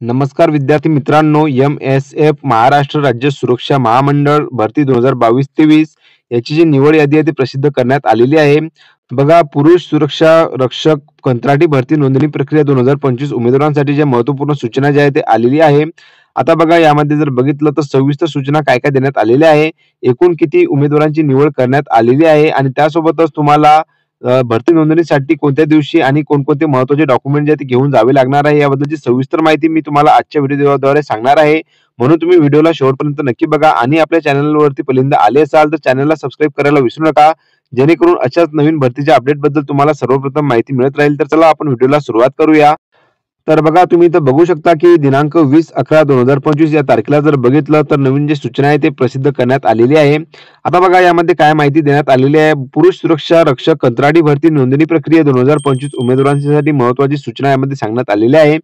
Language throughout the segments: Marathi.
नमस्कार विद्यार्थी मित्रांनो, एम-एस-एफ महाराष्ट्र राज्य सुरक्षा महामंडळ भरती 2022-23 याची जी निवड यादी आहे ती प्रसिद्ध करण्यात आलेली आहे. बघा, पुरुष सुरक्षा रक्षक कंत्राटी भरती नोंदणी प्रक्रिया 2025 उमेदवारांसाठी ज्या महत्त्वपूर्ण सूचना ज्या आहेत ते आलेली आहे. आता बघा, यामध्ये जर बघितलं तर सविस्तर सूचना काय काय देण्यात आलेल्या आहे, एकूण किती उमेदवारांची निवड करण्यात आलेली आहे आणि त्यासोबतच तुम्हाला भरती नोंदणीसाठी कोणत्या दिवशी आणि कोणकोणते महत्त्वाचे डॉक्युमेंट जे ते घेऊन जावे लागणार आहे याबद्दलची सविस्तर माहिती मी तुम्हाला आजच्या व्हिडिओद्वारे सांगणार आहे. म्हणून तुम्ही व्हिडिओला शेवटपर्यंत नक्की बघा आणि आपल्या चॅनलवरती पहिल्यांदा आले असाल तर चॅनलला सबस्क्राईब करायला विसरू नका, जेणेकरून अशाच नवीन भरतीच्या अपडेटबद्दल तुम्हाला सर्वप्रथम माहिती मिळत राहील. तर चला आपण व्हिडिओला सुरुवात करूया. तर बघा, तुम्ही इथं बघू शकता की दिनांक 20/11/2025 या तारखेला जर बघितलं तर नवीन जी सूचना आहे ते प्रसिद्ध करण्यात आलेली आहे. आता बघा, यामध्ये काय माहिती देण्यात आलेली आहे. पुरुष सुरक्षा रक्षक कंत्राटी भरती नोंदणी प्रक्रिया 2025 उमेदवारांसाठी महत्त्वाची सूचना यामध्ये सांगण्यात आलेली आहे.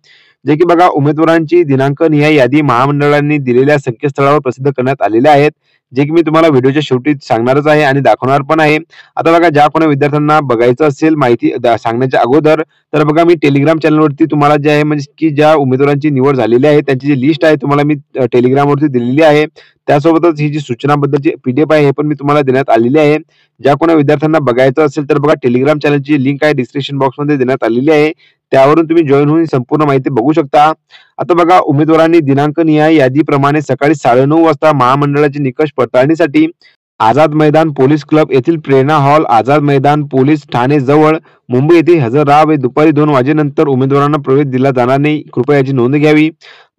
जे की बघा, उमेदवारांची दिनांकनिहाय यादी महामंडळांनी दिलेल्या संकेतस्थळावर प्रसिद्ध करण्यात आलेल्या आहेत, जे की मी तुम्हाला व्हिडिओच्या शेवटी सांगणारच आहे आणि दाखवणार पण आहे. आता बघा, ज्या कोणी विद्यार्थ्यांना बघायचं असेल माहिती सांगण्याच्या अगोदर, तर बघा मी टेलिग्राम चॅनलवरती तुम्हाला जे आहे म्हणजे की ज्या उमेदवारांची निवड झालेली आहे त्यांची जी लिस्ट आहे तुम्हाला मी टेलिग्रामवरती दिलेली आहे. त्यासोबतच ही जी सूचनाबद्दलची पीडीएफ आहे हे पण मी तुम्हाला देण्यात आलेली आहे. ज्या कोणी विद्यार्थ्यांना बघायचं असेल तर बघा, टेलिग्राम चॅनलची लिंक आहे डिस्क्रिप्शन बॉक्समध्ये देण्यात आलेली आहे. त्यावरून तुम्ही जॉईन होऊन संपूर्ण माहिती बघू शकता. आता बघा, उमेदवारांनी दिनांकनिहाय यादीप्रमाणे सकाळी 9:30 वाजता महामंडळाची निकष पडताळणीसाठी आझाद मैदान पोलीस क्लब येथील प्रेरणा हॉल, आझाद मैदान पोलीस ठाणे जवळ मुंबई येथे हजर राहावे. दुपारी 2 वाजेनंतर उमेदवारांना प्रवेश दिला जाणार नाही, कृपया याची नोंद घ्यावी.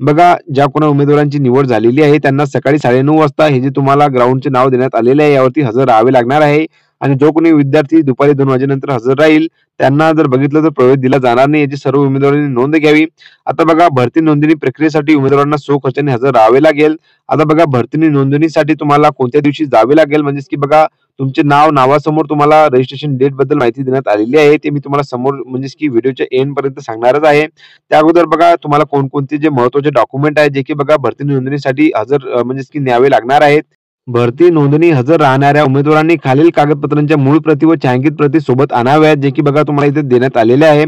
बघा, ज्या कोणा उमेदवारांची निवड झालेली आहे त्यांना सकाळी 9:30 वाजता हे जे तुम्हाला ग्राउंडचे नाव देण्यात आलेले आहे यावरती हजर राहावे लागणार आहे. आणि जो कोणी विद्यार्थी दुपारी 2 वाजेनंतर हजर राहील त्यांना जर बघितलं तर प्रवेश दिला जाणार नाही, याची सर्व उमेदवारांनी नोंद घ्यावी. आता बघा, भरती नोंदणी प्रक्रियेसाठी उमेदवारांना स्वखर्चाने हजर राहावे लागेल. आता बघा, भरती नोंदणीसाठी तुम्हाला कोणत्या दिवशी जावे लागेल म्हणजेच की बघा, तुमचे नावासमोर तुम्हाला रजिस्ट्रेशन डेट बद्दल माहिती देण्यात आलेली आहे, ते मी तुम्हाला समोर म्हणजेच की व्हिडिओच्या एंड पर्यंत सांगणारच आहे. त्या अगोदर बघा, तुम्हाला कोणकोणते जे महत्त्वाचे डॉक्युमेंट आहेत जे की बघा भरती नोंदणीसाठी हजर म्हणजेच की न्यावे लागणार आहेत. भरती नोंदणी हजर राहणाऱ्या उमेदवारांनी खालील कागदपत्रांच्या मूळ प्रती व छायांकित प्रती सोबत आणाव्यात, जे की बघा तुम्हाला इथे देण्यात आलेले आहे.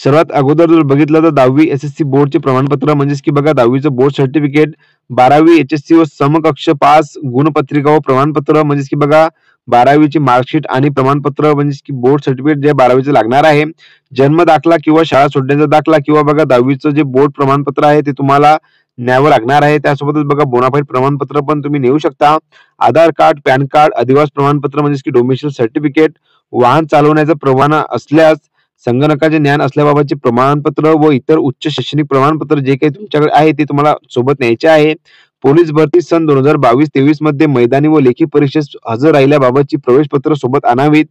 सर्वात अगोदर जर बघितलं तर 10वी एसएससी बोर्डचे प्रमाणपत्र म्हणजेच की बघा 10वीचं बोर्ड सर्टिफिकेट, 12वी एचएससी व समकक्ष पास गुणपत्रिका व प्रमाणपत्र म्हणजेच की बघा 12वीची मार्कशीट आणि प्रमाणपत्र म्हणजेच की बोर्ड सर्टिफिकेट जे 12वीचं लागणार आहे. जन्म दाखला किंवा शाळा सोडण्याचा दाखला किंवा बघा 10वीचं जे बोर्ड प्रमाणपत्र आहे ते तुम्हाला न्यावं लागणार आहे. त्यासोबतच बघा बोनाफाईड प्रमाणपत्र पण तुम्ही नेऊ शकता. आधार कार्ड, पॅन कार्ड, अधिवास प्रमाणपत्र म्हणजेच की डोमेस्टिक सर्टिफिकेट, वाहन चालवण्याचा परवाना असल्यास, संगणकाचे ज्ञान असल्याबाबतचे प्रमाणपत्र व इतर उच्च शैक्षणिक प्रमाणपत्र जे काही तुमच्याकडे आहे ते तुम्हाला सोबत न्यायचे आहे. पोलीस भरती सन 2022-23 मध्ये मैदानी व लेखी परीक्षेस हजर राहिल्याबाबतची प्रवेशपत्र सोबत आणावीत.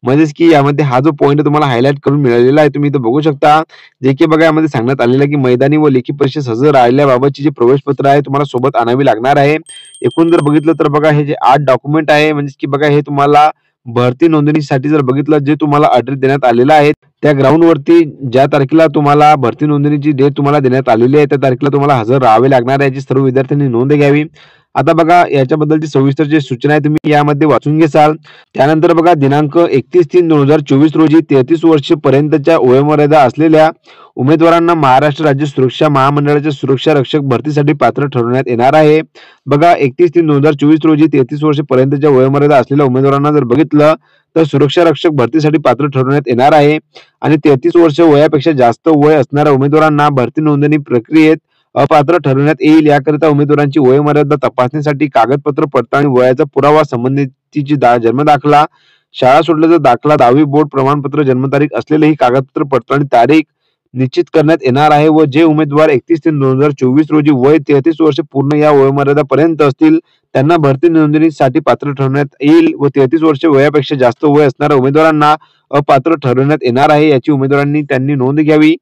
म्हणजेच की यामध्ये हा जो पॉईंट तुम्हाला हायलाइट करून मिळालेला आहे तुम्ही इथं बघू शकता, जे की बघा यामध्ये सांगण्यात आलेलं आहे की मैदानी व लेखी परीक्षेस हजर राहिल्याबाबतची जे प्रवेशपत्र आहे तुम्हाला सोबत आणावी लागणार आहे. एकूण जर बघितलं तर बघा, हे जे 8 डॉक्युमेंट आहे म्हणजे की बघा हे तुम्हाला भरती नोंदणीसाठी जर बघितलं जे तुम्हाला ॲड्रेस देण्यात आलेला आहे त्या ग्राउंडवरती ज्या तारखेला तुम्हाला भरती नोंदणीची डेट तुम्हाला देण्यात आलेली आहे त्या तारखेला तुम्हाला हजर राहावे लागणार आहे, याची सर्व विद्यार्थ्यांनी नोंद घ्यावी. आता बघा, याच्याबद्दलची सविस्तर जी सूचना आहे तुम्ही यामध्ये वाचून घेसाल. त्यानंतर बघा, दिनांक 31/3/2024 रोजी 33 वर्ष पर्यंतच्या वयोमर्यादा असलेल्या उमेदवारांना महाराष्ट्र राज्य सुरक्षा महामंडळाच्या सुरक्षा रक्षक भरतीसाठी पात्र ठरवण्यात येणार आहे. बघा, 31/3/2024 रोजी 33 वर्ष पर्यंतच्या वयोमर्यादा असलेल्या उमेदवारांना जर बघितलं तर सुरक्षा रक्षक भरतीसाठी पात्र ठरवण्यात येणार आहे. आणि 33 वर्ष वयापेक्षा जास्त वय असणाऱ्या उमेदवारांना भरती नोंदणी प्रक्रियेत अपात्र ठरवण्यात येईल. याकरिता उमेदवारांची वयोमर्यादा तपासणीसाठी कागदपत्र पडताळणी, वयाचा पुरावा, संबंधितीची जन्म दाखला, शाळा सोडल्याचा दाखला, 10वी बोर्ड प्रमाणपत्र, जन्मतारीख असलेले ही कागदपत्र पडताळणी तारीख निश्चित करण्यात येणार आहे. व जे उमेदवार 31/3/2024 रोजी वय 33 वर्ष पूर्ण या वयोमर्यादापर्यंत असतील त्यांना भरती नोंदणीसाठी पात्र ठरवण्यात येईल व 33 वर्ष वयापेक्षा जास्त वय असणाऱ्या उमेदवारांना अपात्र ठरवण्यात येणार आहे, याची उमेदवारांनी त्यांनी नोंद घ्यावी.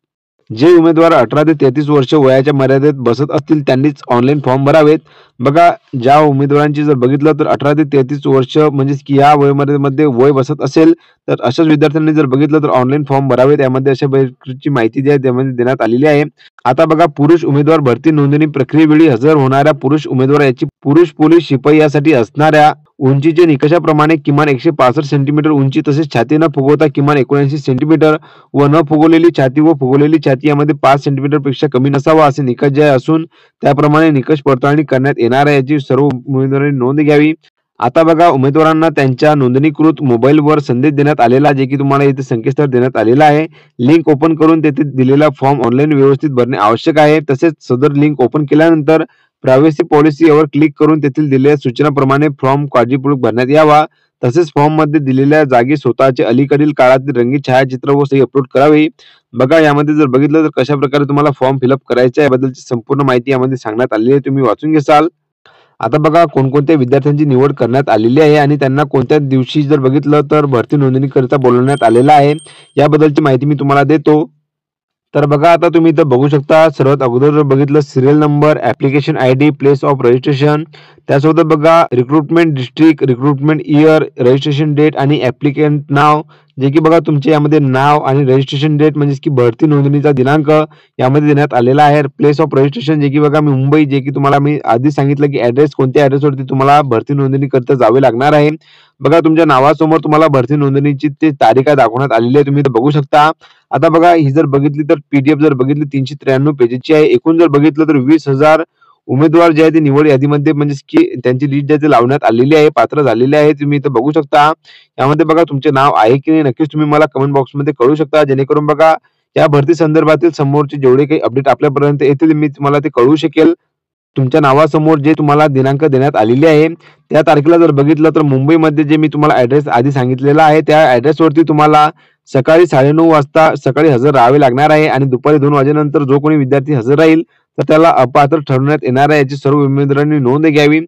जे उमेदवार 18 ते 33 वर्ष वयाच्या मर्यादेत बसत असतील त्यांनीच ऑनलाईन फॉर्म भरावेत. बघा, ज्या उमेदवारांची जर बघितलं तर 18 ते 33 वर्ष म्हणजेच की या वयोमर्यादेमध्ये वय बसत असेल तर अशाच विद्यार्थ्यांनी जर बघितलं तर ऑनलाईन फॉर्म भरावेत. यामध्ये अशा प्रकारची माहिती जी आहे त्यामध्ये देण्यात आलेली आहे. आता बघा, पुरुष उमेदवार भरती नोंदणी प्रक्रियेवेळी हजर होणाऱ्या पुरुष उमेदवार याची पुरुष पोलीस शिपाई यासाठी असणाऱ्या उंचीच्या निकषाप्रमाणे किमान 165 सेंटीमीटर उंची तसेच छाती न फुगवता किमान 79 सेंटीमीटर व न फुगवलेली छाती व फुगवलेली छाती यामध्ये 5 सेंटीमीटर पेक्षा कमी नसावा असे निकष जे असून त्याप्रमाणे निकष पडताळणी करण्यात येणार आहे, याची सर्व उमेदवारांनी नोंद घ्यावी। आता बघा, उमेदवारांना त्यांच्या नोंदणीकृत मोबाईलवर संदेश देण्यात आलेला, जे की तुम्हाला इथे संकेतस्थळ देण्यात आलेला आहे। लिंक ओपन करून तेथे दिलेला फॉर्म ऑनलाईन व्यवस्थित भरणे आवश्यक आहे। तसेच सदर लिंक ओपन केल्यानंतर प्रायव्हसी पॉलिसी यावर क्लिक करून तेथील दिलेल्या सूचनाप्रमाणे फॉर्म काळजीपूर्वक भरण्यात यावा। तसेच फॉर्म मध्ये दिलेल्या जागी स्वतःचे अलीकडील काळातील रंगीत छायाचित्र व सही अपलोड करावी। बघा, यामध्ये जर बघितलं तर कशा प्रकारे तुम्हाला फॉर्म फिलअप करायचा आहे याबद्दलची संपूर्ण माहिती यामध्ये सांगण्यात आलेली आहे, तुम्ही वाचून घ्याल। आता बघा, कोणकोणत्या विद्यार्थ्यांची निवड करण्यात आलेली आहे आणि त्यांना कोणत्या दिवशी जर बघितलं तर भरती नोंदणीकरिता बोलवण्यात आलेलं आहे, याबद्दलची माहिती मी तुम्हाला देतो। तर बघा, आता तुम्ही इथं बघू शकता, सर्वात अगोदर जर बघितलं serial number, application ID, place of registration, त्यासोबत बघा recruitment district, recruitment year, registration date आणि ऍप्लिकंट नाव, जे की बघा तुमचे यामध्ये नाव आणि रजिस्ट्रेशन डेट म्हणजे की भरती नोंदणीचा दिनांक यामध्ये देण्यात आलेला आहे। प्लेस ऑफ रजिस्ट्रेशन जे की बघा मुंबई, जे की तुम्हाला मी आधी सांगितलं की ऍड्रेस कोणत्या ऍड्रेसवरती तुम्हाला भरती नोंदणी करता जावे लागणार आहे। बघा, तुमच्या नावासमोर तुम्हाला भरती नोंदणीची ते तारीख दाखवण्यात आलेली आहे, तुम्ही इथं बघू शकता। आता बघा, ही जर बघितली तर पीडीएफ जर बघितली 393 पेजेसची आहे। एकूण जर बघितलं तर 20,000 उमेदवार जे आहे ते निवड यादीमध्ये म्हणजे की त्यांची लिस्ट जे लावण्यात आलेली आहे, पात्र झालेले आहे, तुम्ही इथं बघू शकता। यामध्ये बघा तुमचे नाव आहे की नाही नक्कीच तुम्ही मला कमेंट बॉक्समध्ये कळवू शकता, जेणेकरून बघा या भरती संदर्भातील समोरचे जेवढे काही अपडेट आपल्यापर्यंत येतील मी तुम्हाला ते कळवू शकेल। तुमच्या नावासमोर जे तुम्हाला दिनांक देण्यात आलेले आहे त्या तारखेला जर बघितलं तर मुंबईमध्ये जे मी तुम्हाला ऍड्रेस आधी सांगितलेला आहे त्या ऍड्रेसवरती तुम्हाला सकाळी 9:30 वाजता सकाळी हजर राहावे लागणार आहे आणि दुपारी 2 वाजेनंतर जो कोणी विद्यार्थी हजर राहील तर त्याला अपात्र ठरवण्यात येणार आहे, याची सर्व उमेदवारांनी नोंद घ्यावी।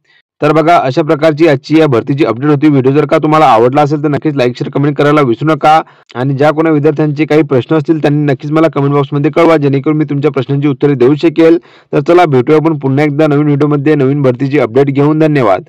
तर बघा, अशा प्रकारची आजची या भरतीची अपडेट होती। व्हिडिओ जर का तुम्हाला आवडला असेल तर नक्कीच लाईक शेअर कमेंट करायला विसरू नका आणि ज्या कोणा विद्यार्थ्यांचे काही प्रश्न असतील त्यांनी नक्कीच मला कमेंट बॉक्समध्ये कळवा, जेणेकरून मी तुमच्या प्रश्नांची उत्तरे देऊ शकेल। तर चला भेटूया आपण पुन्हा एकदा नवीन व्हिडिओमध्ये नवीन भरतीची अपडेट घेऊन। धन्यवाद।